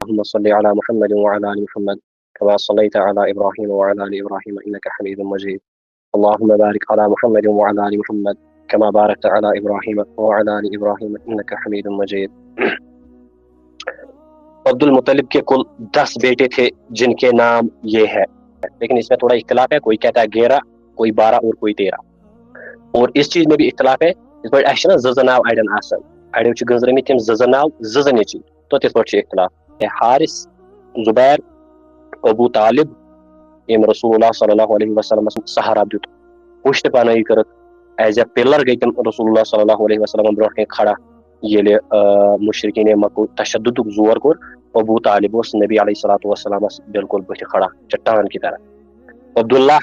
اللهم صل على محمد وعلى آل محمد كما صليت على إبراهيم وعلى آل إبراهيم إنك حميد مجيد. اللهم بارك على محمد وعلى آل محمد كما باركت على إبراهيم وعلى آل إبراهيم إنك حميد مجيد. عبد المطلب کے کل 10 بیٹے تھے جن کے نام یہ ہے، لیکن اس میں تھوڑا اختلاف ہے، کوئی کہتا ہے 11، کوئی 12 اور کوئی 13. اور اس چیز میں بھی اختلاف ہے، اس پر ایکشن زناو اڑن آسن اڑیو چھ گزرمی تم زناو زنیچی تو تس پر اختلاف ہے. حارث، زبیر، ابو طالب یم رسول اللہ صلی اللہ علیہ وسلم سہارا دیت پشت پناہی کرت ایز اے پلر گئی تم رسول اللہ صلی اللہ علیہ وسلم برونٹھ کھڑا ییلہِ مشرکین مکہ تشدد زور کور. ابو طالب اس نبی علیہ الصلوۃ والسلام بالکل بتھ کھڑا چٹان کی طرح. عبداللہ،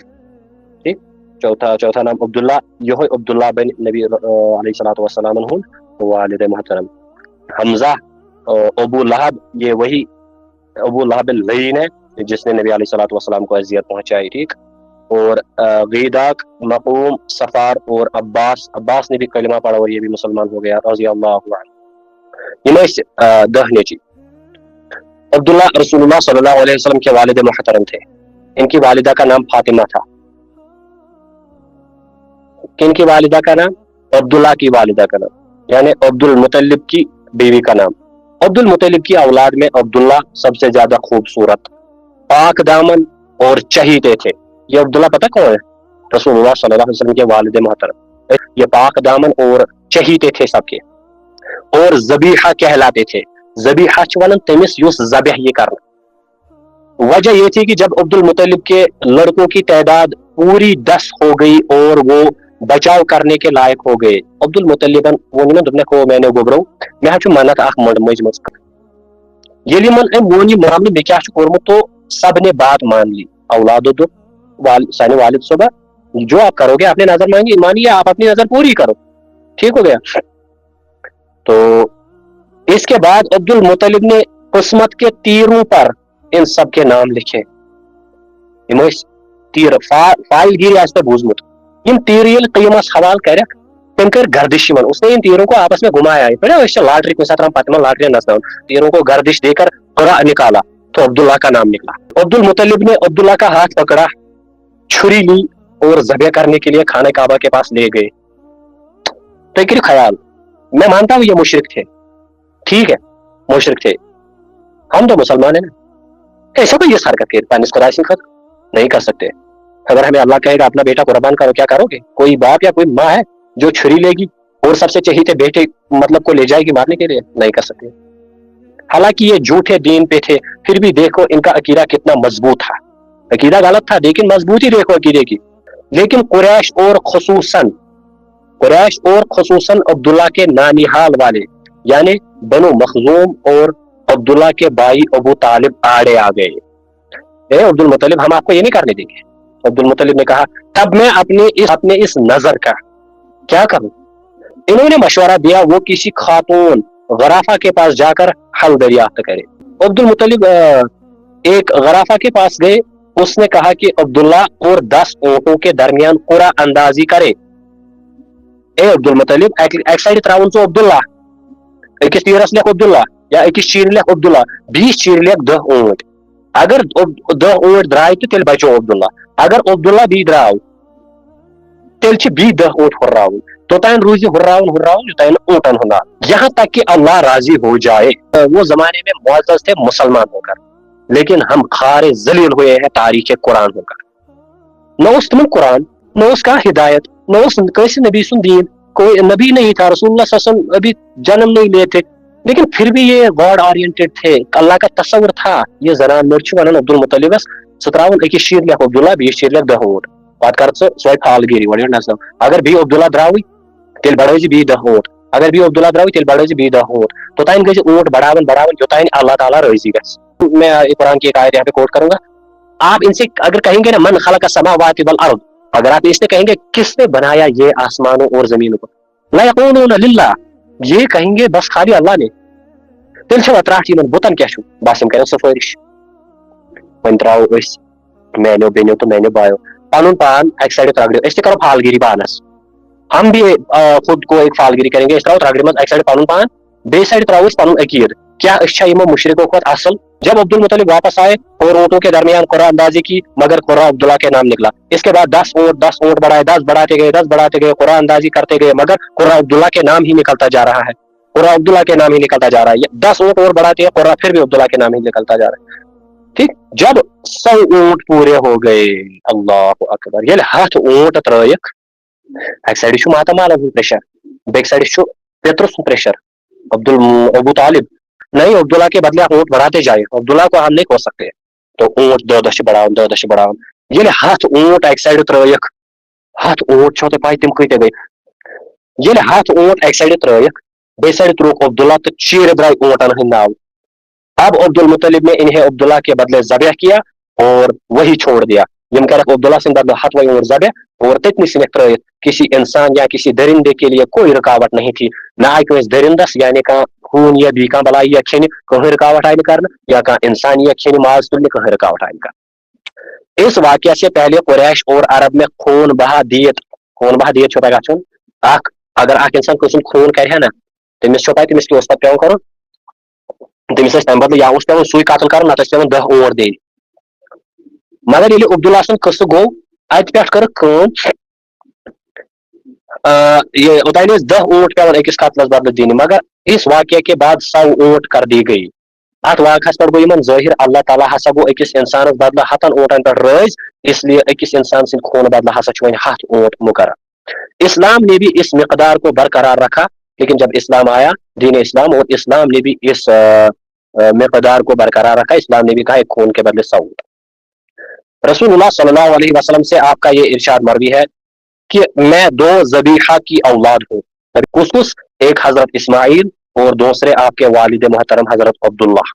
ٹھیک، چوتھا نام عبداللہ، یہ عبداللہ بن نبی علیہ الصلوۃ والسلام والد محترم. حمزہ، ابو لہب، یہ وہی ابو لہب اللعین ہے جس نے نبی علیہ الصلوۃ والسلام کو اذیت پہنچائی، ٹھیک. اور غیداق، مقوم، سفار اور عباس نے بھی کلمہ پڑھا اور یہ بھی مسلمان ہو گیا رضی اللہ عنہ. یہ 10 نیچی. عبداللہ رسول اللہ صلی اللہ علیہ وسلم کے والد محترم تھے. ان کی والدہ کا نام فاطمہ تھا. کن کی والدہ کا نام؟ عبداللہ کی والدہ کا نام، یعنی عبد المطلب کی بیوی کا نام. عبد المطلب کی اولاد میں عبداللہ سب سے زیادہ خوبصورت، پاک دامن اور چہیتے تھے. یہ عبداللہ پتہ کون ہے؟ رسول اللہ صلی اللہ علیہ وسلم کے والد محترم. یہ پاک دامن اور چہیتے تھے سب کے، اور ذبیحہ کہلاتے تھے. ذبیحہ ون تمس یس ذبح یہ کرنا. وجہ یہ تھی کہ جب عبد المطلب کے لڑکوں کی تعداد پوری 10 ہو گئی اور وہ بچاؤ کرنے کے لائق ہو گئے، عبد المطلبن ون دن کو میں نے گوبرو میں منت اخ مجھ یلی من مون یہ معاملہ میں کیا کورمت تو سب نے بات مان لی. اولاد سانی والد صبح جو آپ کرو گے، اپنے نظر مانیے، آپ اپنی نظر پوری کرو، ٹھیک ہو گیا. تو اس کے بعد عبد المطلب نے قسمت کے تیروں پر ان سب کے نام لکھے. تیر فائل گیری آج تک بوزمت ان تیر یل قیمس حوال کرک تم کر گردش من. اس نے ان تیروں کو آپس میں گھمایا ہے، پڑھے لاٹری کے ساتھ پتما لاٹری نسنا، تیروں کو گردش دے کر قرآ نکالا تو عبداللہ کا نام نکلا. عبد المطلب نے عبداللہ کا ہاتھ پکڑا، چھری لی اور ذبح کرنے کے لیے خانہ کعبہ کے پاس لے گئے. فکر خیال، میں مانتا ہوں یہ مشرک تھے، ٹھیک ہے، مشرک تھے، ہم تو مسلمان ہیں نا. ایسا کوئی یہ حرکت کے پانس خدا خط نہیں کر سکتے. اگر ہمیں اللہ کہے گا اپنا بیٹا قربان کرو، کیا کرو گے؟ کوئی باپ یا کوئی ماں ہے جو چھری لے گی اور سب سے چہیتے بیٹے مطلب کو لے جائے گی مارنے کے لیے؟ نہیں کر سکتے. حالانکہ یہ جھوٹے دین پہ تھے، پھر بھی دیکھو ان کا عقیدہ کتنا مضبوط تھا. عقیدہ غلط تھا لیکن مضبوطی دیکھو عقیدے کی. لیکن قریش اور خصوصاً عبداللہ کے نانیحال والے یعنی بنو مخزوم اور عبداللہ کے بھائی ابو طالب آڑے آ گئے. عبد المطلب ہم آپ کو یہ نہیں کرنے دیں گے. عبد المطلب نے کہا تب میں اپنے اس نظر کا کیا کروں؟ انہوں نے مشورہ دیا وہ کسی خاتون غرافہ کے پاس جا کر حل دریافت کرے. عبد المطلب ایک غرافہ کے پاس گئے. اس نے کہا کہ عبداللہ اور 10 اونٹوں کے درمیان قرعہ اندازی کرے. عبد المطلب ایک سائڈ تراون تو عبداللہ ایک تیرس لکھ عبداللہ یا ایک چیر لکھ عبداللہ 20 چیر لکھ 10 اونٹ. اگر 10 اونٹ درائے تو تیل بچو عبداللہ، اگر عبداللہ بھی دراو تیل چھ بھی 10 اونٹ ہراؤن توتین روزی ہراؤن یوتین اونٹن ہونا یہاں تک کہ اللہ راضی ہو جائے. وہ زمانے میں معزز تھے مسلمان ہو کر، لیکن ہم خار ذلیل ہوئے ہیں تاریخ قرآن ہو کر. نہ اس تمن قرآن، نہ اس کا ہدایت، نہ اس کیسے نبی سن دین، کوئی نبی نہیں تھا، رسول اللہ صلی اللہ علیہ وسلم ابھی جنم نہیں لیے تھے، لیکن پھر بھی یہ گاڈ اورینٹڈ تھے، اللہ کا تصور تھا. یہ زنان مرچ ونن عبد المطلبس ستراون ایک شیر لکھ عبداللہ 20 شیر لکھ 10 اونٹ پات کر سوائے پھال گیری وڑی نسل. اگر بھی عبداللہ دراوی تیل بڑھو جی 10 اونٹ، اگر بھی عبداللہ دراوی تیل بڑھو جی 10 اونٹ توتین گژھِ اونٹ بڑھاون یوتین اللہ تعالیٰ راضی گژھِ. میں قرآن کی ایک آیت یہاں پہ کوٹ کروں گا. آپ ان سے اگر کہیں گے نا من خلق السماوات والارض، اگر آپ اس سے کہیں گے کس نے بنایا یہ آسمانوں اور زمینوں کو، لا یقولون للہ، یہ کہیں گے بس خالی اللہ نے. تیل چھو اتراٹ یمن بوتن کیا چھو باسم کرن سفارش ون تراو اس میانو بینو تو میانو بایو پن پان ایک سائڈ رگڑو اس کرو فالگیری پانس ہم بھی خود کو ایک فالگیری کریں گے اس ترو رگڑ مز ایک سائڈ پن پان بیس سائڈ ترو پن عقید کیا مشرقوں کھت اصل جب عبد المطلب واپس آئے اور اونٹوں کے درمیان قرآن اندازی کی مگر قرآن عبداللہ کے نام نکلا اس کے بعد 10 اونٹ بڑھائے 10 بڑھاتے گئے قرآن اندازی کرتے گئے مگر قرآن عبداللہ کے نام ہی نکلتا جا رہا ہے قرآن عبداللہ کے نام ہی نکلتا جا رہا ہے 10 اونٹ اور بڑھاتے ہیں قرآن پھر بھی عبداللہ کے نام ہی نکلتا جا رہا ہے ٹھیک جب 100 اونٹ پورے ہو گئے اللہ اکبر یہ ہاتھ اونٹ ترائک ایک سائڈ ماتامالا پریشر بیک سائڈ پیتر پریشر ابو طالب نہیں عبداللہ کے بدلے اونٹ بڑھاتے جائے عبداللہ کو ہم نہیں کھو سکتے تو اونٹ دش بڑھاؤ یہ ہاتھ اونٹ ایک سائڈ ترائک ہاتھ اونٹ چھو پائی تم کتے گئی یہ ہاتھ اونٹ ایک سائڈ ترائک بے سائڈ تروک عبداللہ تو چیر درائے اونٹن ہند ناو اب عبد المطلب نے انہیں عبداللہ کے بدلے ذبح کیا اور وہی چھوڑ دیا یم کرک عبداللہ سے بدلے ہاتھ وہی اور ذبح اور تتنی سنک ترائت کسی انسان یا کسی درندے کے لیے کوئی رکاوٹ نہیں تھی نہ آئی اس درندس یعنی کا خون یا بی بلائی یا کھین کہیں رکاوٹ آئے کرنا یا انسان یا کھین ماز تلنے کہیں رکاوٹ آئے کرنا اس واقعہ سے پہلے قریش اور عرب میں خون بہا دیت چھوٹا گھن اگر انسان کسم خون کرے نا تمس چھو پائی تمس کی پہ کرو تمس تمہ بدلے یا پہ سوئی قتل کر نت پہ 10 اونٹ دن مگر یہ عبداللہ سن قصہ گو ات پہ کر یہ اوتان 10 اونٹ پہ اکس قتلس بدلے دن مگر اس واقعے کے بعد 100 اونٹ کر دی گئی ات واقعہ پہ گو ان ظاہر اللہ تعالیٰ ہسا گو اکس انسان بدلہ 100 اونٹن پہ رز اس لیے اکس انسان سن خون بدلہ ہسا چھ 100 اونٹ مقرر اسلام نے بھی اس مقدار کو برقرار رکھا لیکن جب اسلام آیا دین اسلام اور اسلام نے بھی اس مقدار کو برقرار رکھا اسلام نے بھی کہا ایک خون کے بدلے 100 اونٹ رسول اللہ صلی اللہ علیہ وسلم سے آپ کا یہ ارشاد مروی ہے کہ میں 2 ذبیحہ کی اولاد ہوں کس ایک حضرت اسماعیل اور دوسرے آپ کے والد محترم حضرت عبداللہ